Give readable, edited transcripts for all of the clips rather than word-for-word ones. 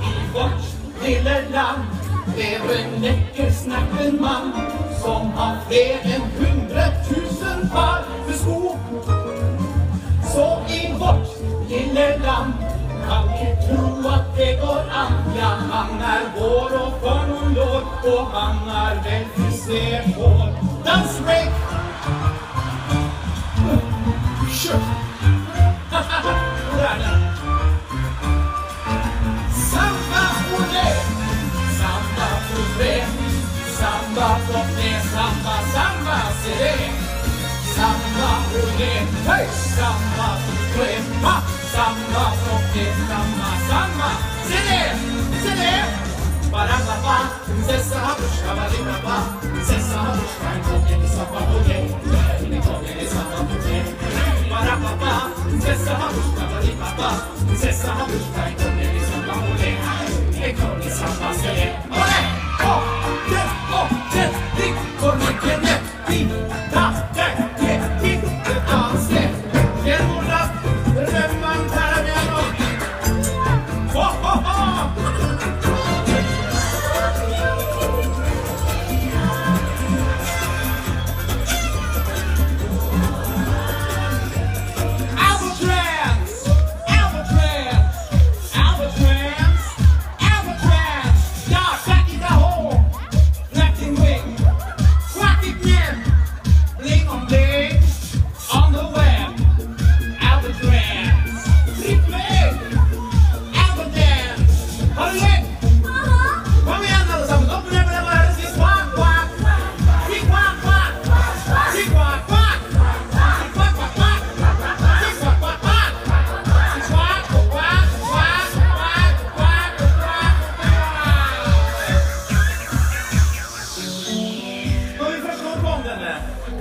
I vårt lille land lever en lekker snappen mann som har fler enn 100 000 par med sko. Så i vårt lille land kan vi tro at det går an. Ja, han er vår og for noen år, og han er vel frisert hår. Dansbreak! Kjørt! Hvor er det? Samba olé, samba olé, samba olé, samba, samba seré. Samba olé, hei, samba olé, ha, samba olé, samba, samba seré, seré. Barababa, prinsessa har bursdag, barababa, prinsessa har bursdag, en kongen i samba olé, en kongen i samba olé. Barababa, prinsessa har bursdag, barababa, prinsessa har bursdag, en kongen i samba olé, en kongen i samba seré. Olé, det, digg, for lykken er din, da, digg, det danser. Jeg mola, rømmen, karamell og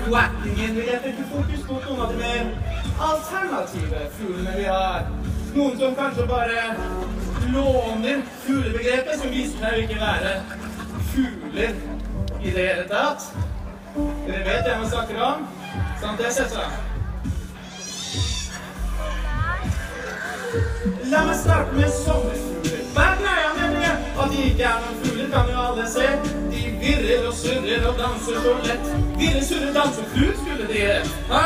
quackingen vil jeg trekke fokus på noen av de mer alternative fuglene vi har. Noen som kanskje bare låner fuglebegrepet, som viser seg å ikke være fugler i det hele tatt. Dere vet det man snakker om, sant det, Sessa? La meg starte med sommerfugler. Hva er greia med det? At de ikke er noen fugler, kan jo alle se. De virrer og surrer og danser så lett. Virrer, surrer, danser, fugl skulle de rett. Ha?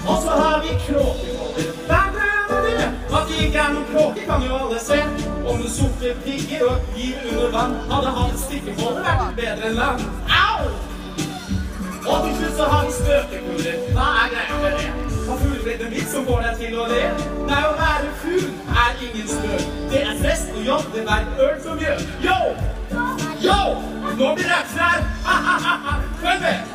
Og så har vi kråkeholler. Hva er greia med det? At de ikke er noen kråker, kan jo alle se. Om det sorte pigger og gir under vann, hadde han et stikkeholler vært bedre enn land. Au! Og til slutt så har vi spøkekuler. Hva er greia med det? Har fugleblitt en vits som får deg til å le? Nei, å være fugl er ingen spøk. Det er fest og jobb, det er øl som gjør. Yo! Yo! Nå blir det aksjer her! Ha, ha, ha, ha! Følg med!